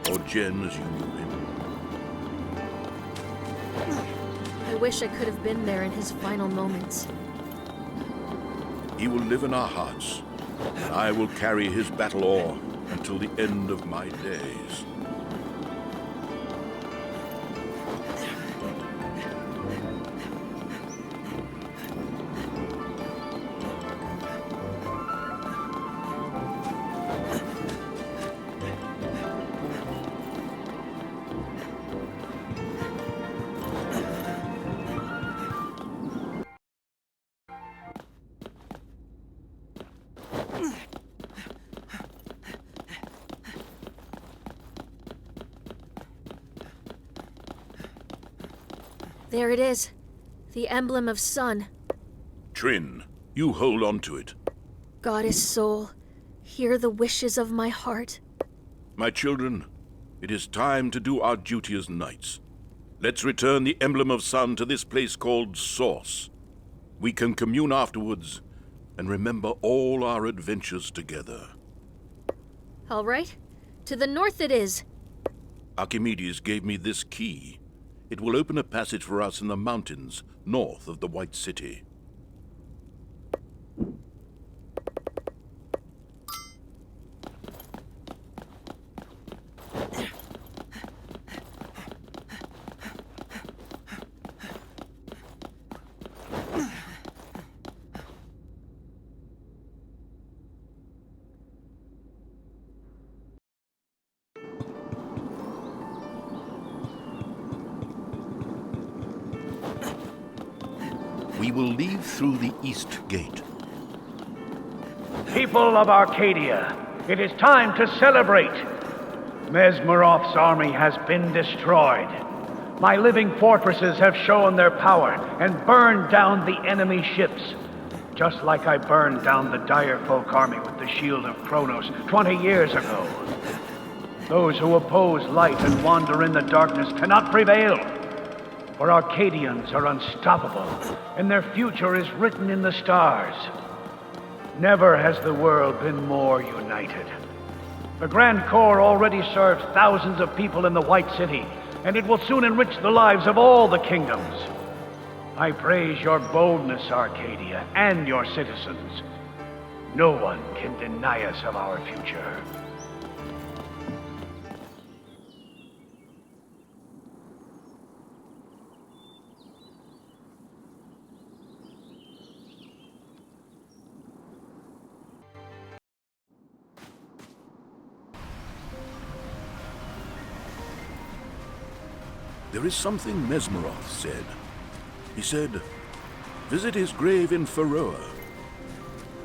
or Jen as you knew him. I wish I could have been there in his final moments. He will live in our hearts, and I will carry his battle oar until the end of my days. There it is. The emblem of sun. Trin, you hold on to it. Goddess soul, hear the wishes of my heart. My children, it is time to do our duty as knights. Let's return the emblem of sun to this place called Source. We can commune afterwards and remember all our adventures together. All right. To the north it is. Archimedes gave me this key. It will open a passage for us in the mountains north of the White City. We will leave through the east gate. People of Arcadia, it is time to celebrate. Mesmeroth's army has been destroyed. My living fortresses have shown their power and burned down the enemy ships. Just like I burned down the dire folk army with the shield of Kronos 20 years ago. Those who oppose light and wander in the darkness cannot prevail. For Arcadians are unstoppable, and their future is written in the stars. Never has the world been more united. The Grand Corps already serves thousands of people in the White City, and it will soon enrich the lives of all the kingdoms. I praise your boldness, Arcadia, and your citizens. No one can deny us of our future. There is something Mesmeroth said. He said, visit his grave in Faroa.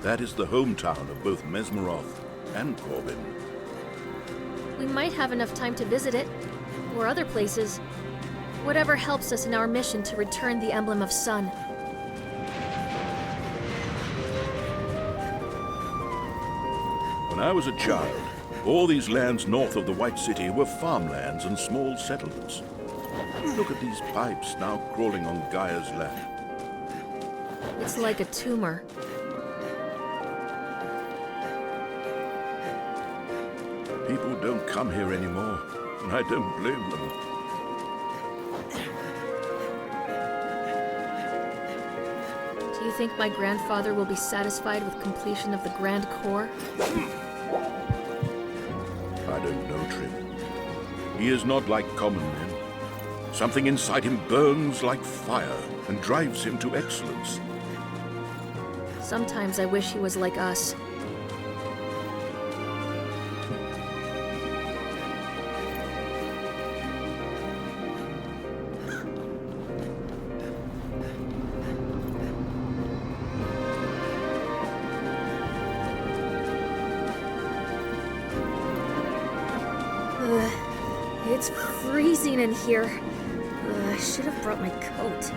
That is the hometown of both Mesmeroth and Corbin. We might have enough time to visit it, or other places. Whatever helps us in our mission to return the emblem of sun. When I was a child, all these lands north of the White City were farmlands and small settlements. Look at these pipes now crawling on Gaia's lap. It's like a tumor. People don't come here anymore, and I don't blame them. Do you think my grandfather will be satisfied with completion of the Grand Corps? I don't know, Trim. He is not like common men. Something inside him burns like fire and drives him to excellence. Sometimes I wish he was like us. It's freezing in here. I should have brought my coat.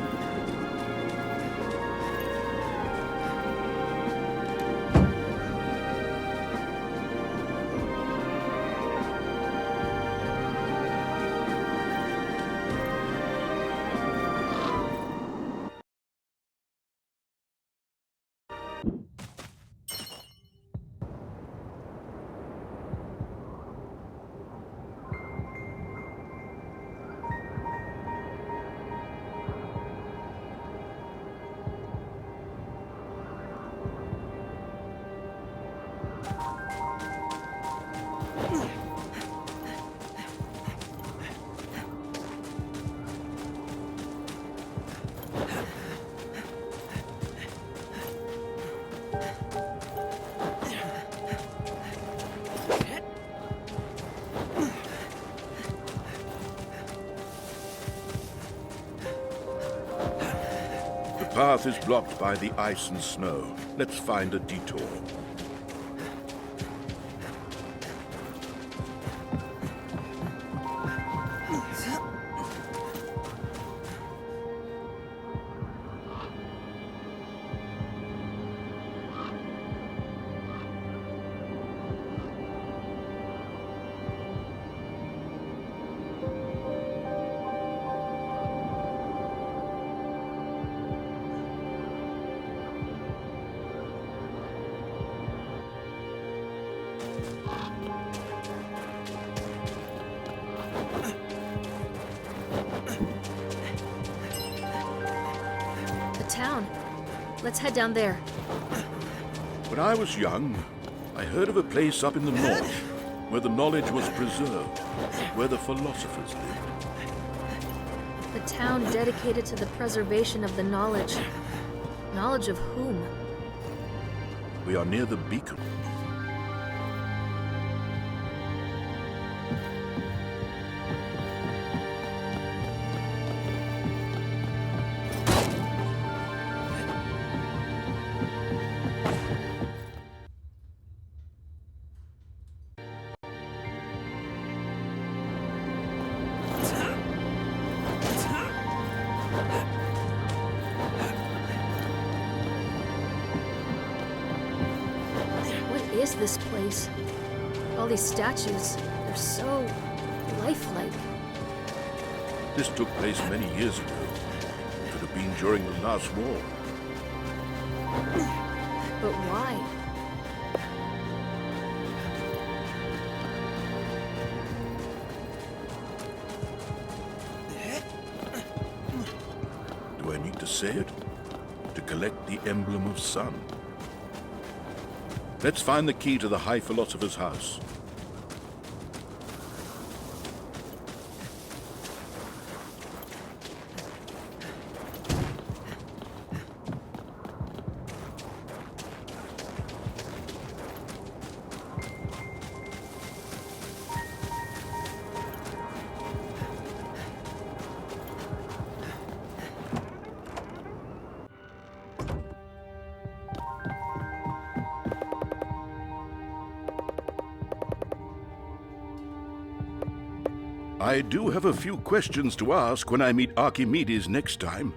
path is blocked by the ice and snow. Let's find a detour. Town. Let's head down there. When I was young, I heard of a place up in the north where the knowledge was preserved, where the philosophers lived. The town dedicated to the preservation of the knowledge. Knowledge of whom? We are near the beacon. What is this place? All these statues, they're so lifelike. This took place many years ago. It could have been during the last war. But why? Do I need to say it? To collect the emblem of sun. Let's find the key to the High Philosopher's house. I do have a few questions to ask when I meet Archimedes next time.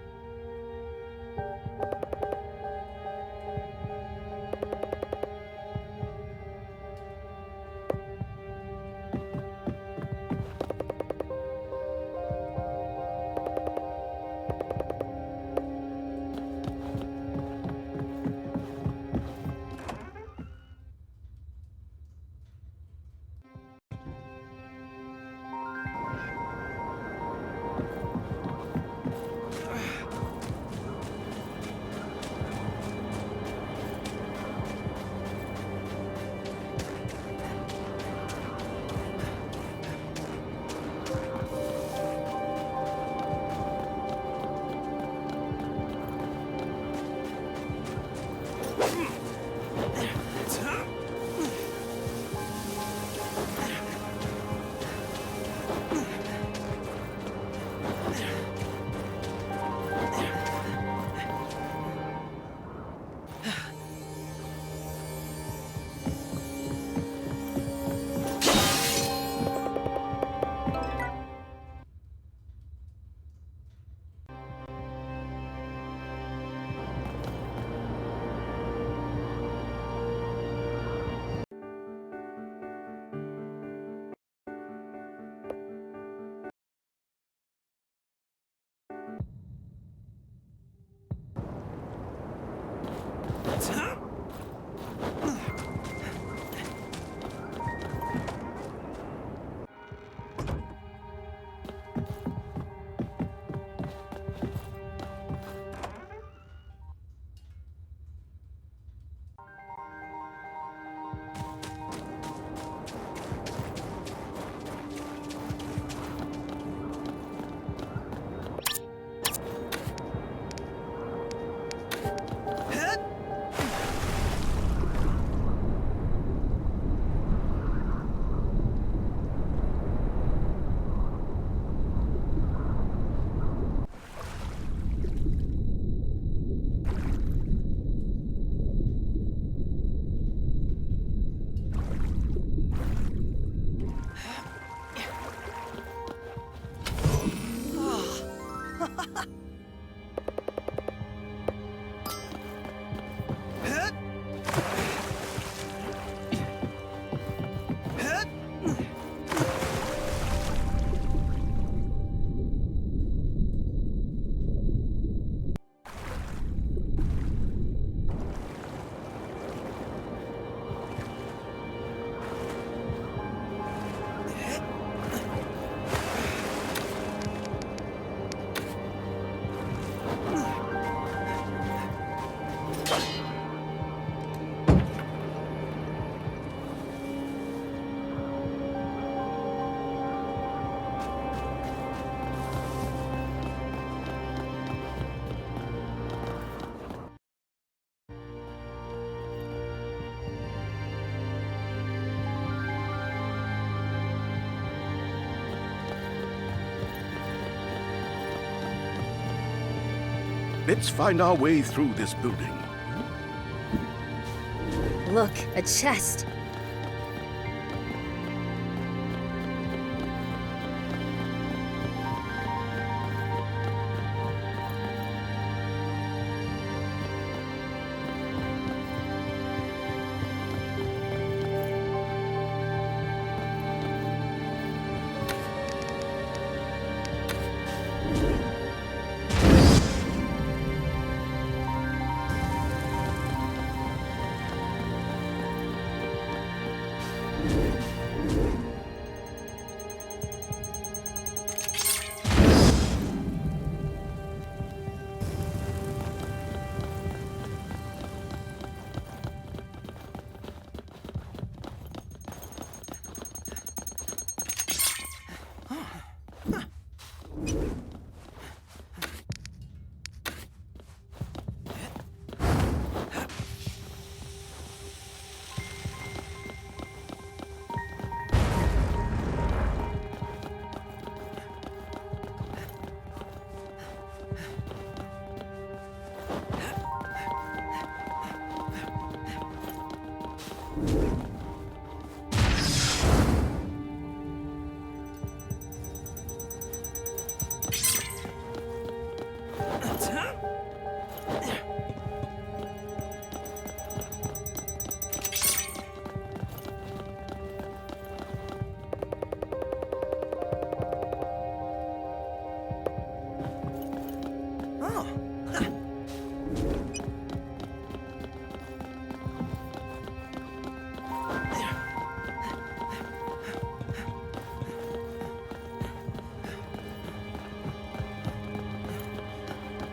Let's find our way through this building. Look, a chest.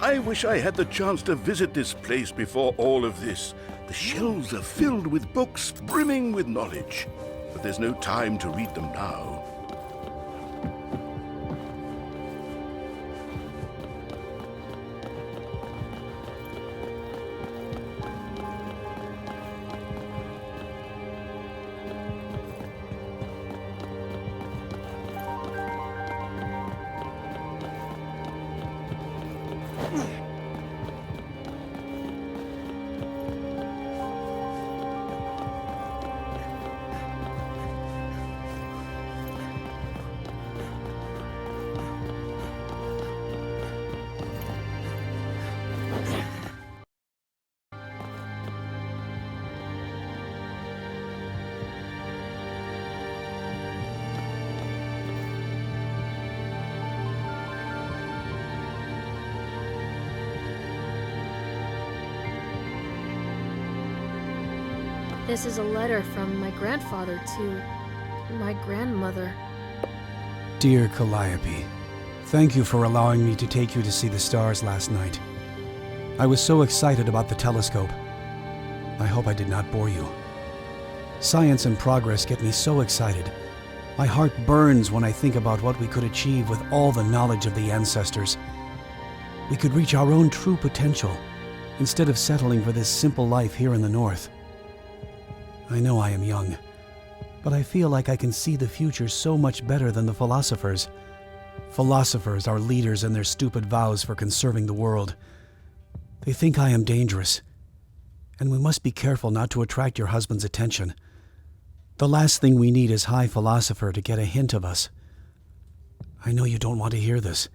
I wish I had the chance to visit this place before all of this. The shelves are filled with books, brimming with knowledge. But there's no time to read them now. This is a letter from my grandfather to my grandmother. Dear Calliope, thank you for allowing me to take you to see the stars last night. I was so excited about the telescope. I hope I did not bore you. Science and progress get me so excited. My heart burns when I think about what we could achieve with all the knowledge of the ancestors. We could reach our own true potential instead of settling for this simple life here in the North. I know I am young, but I feel like I can see the future so much better than the philosophers. Philosophers are leaders in their stupid vows for conserving the world. They think I am dangerous, and we must be careful not to attract your husband's attention. The last thing we need is High Philosopher to get a hint of us. I know you don't want to hear this,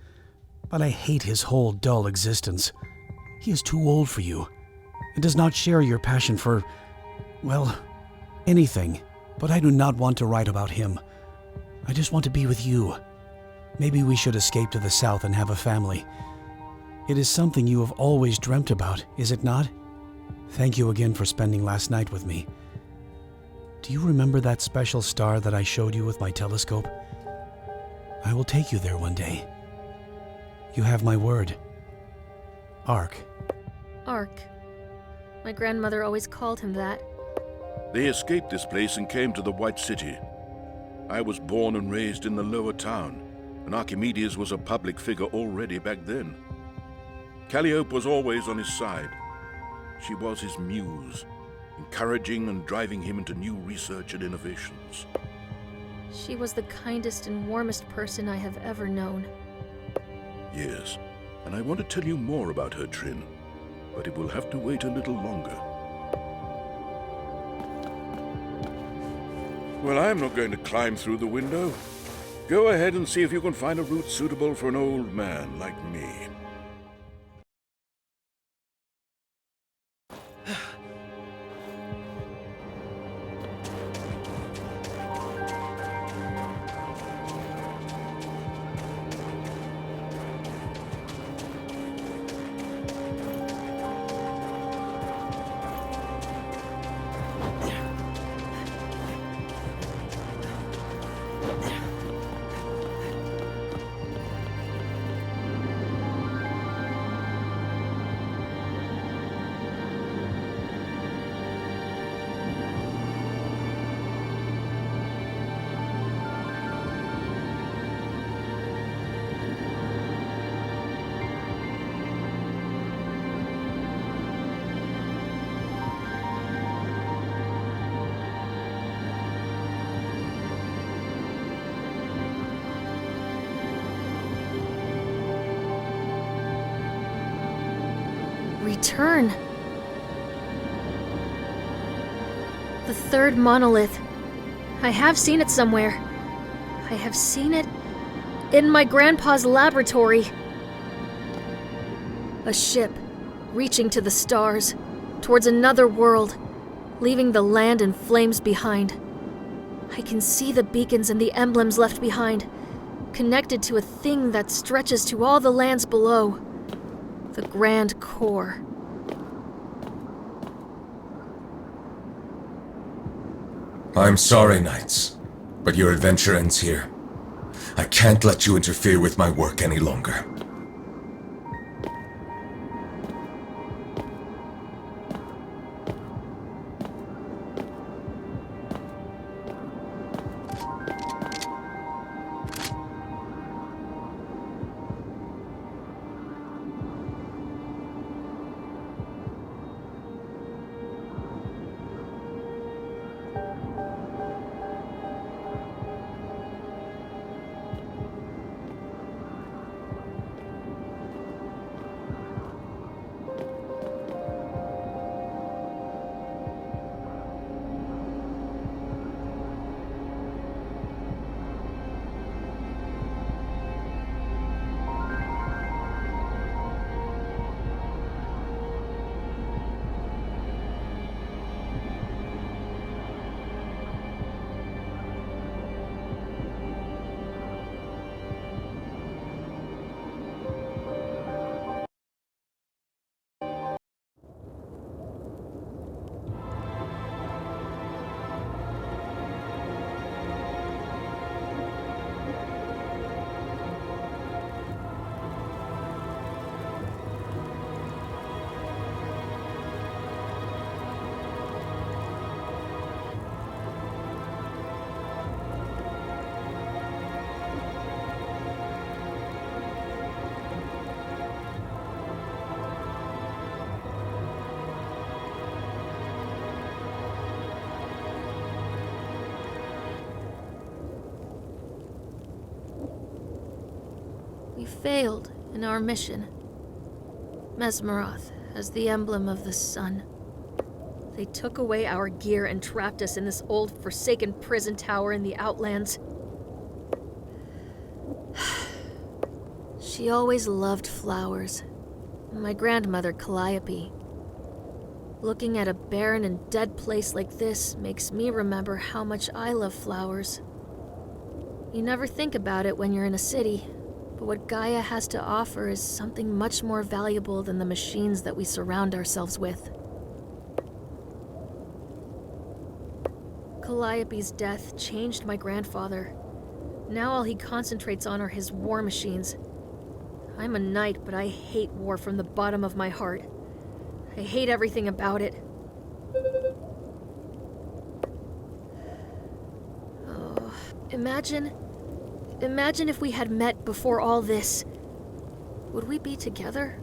but I hate his whole dull existence. He is too old for you, and does not share your passion for, well, anything, but I do not want to write about him. I just want to be with you. Maybe we should escape to the south and have a family. It is something you have always dreamt about, is it not? Thank you again for spending last night with me. Do you remember that special star that I showed you with my telescope? I will take you there one day. You have my word. Ark. Ark. My grandmother always called him that. They escaped this place and came to the White City. I was born and raised in the lower town, and Archimedes was a public figure already back then. Calliope was always on his side. She was his muse, encouraging and driving him into new research and innovations. She was the kindest and warmest person I have ever known. Yes, and I want to tell you more about her, Trin, but it will have to wait a little longer. Well, I'm not going to climb through the window. Go ahead and see if you can find a route suitable for an old man like me. Return. The third monolith. I have seen it somewhere. I have seen it in my grandpa's laboratory. A ship reaching to the stars, towards another world, leaving the land in flames behind. I can see the beacons and the emblems left behind, connected to a thing that stretches to all the lands below. The Grand Core. I'm sorry, Knights, but your adventure ends here. I can't let you interfere with my work any longer. We failed in our mission. Mesmeroth as the emblem of the sun. They took away our gear and trapped us in this old, forsaken prison tower in the Outlands. She always loved flowers. My grandmother, Calliope. Looking at a barren and dead place like this makes me remember how much I love flowers. You never think about it when you're in a city, but what Gaia has to offer is something much more valuable than the machines that we surround ourselves with. Calliope's death changed my grandfather. Now all he concentrates on are his war machines. I'm a knight, but I hate war from the bottom of my heart. I hate everything about it. Oh, imagine if we had met before all this. Would we be together?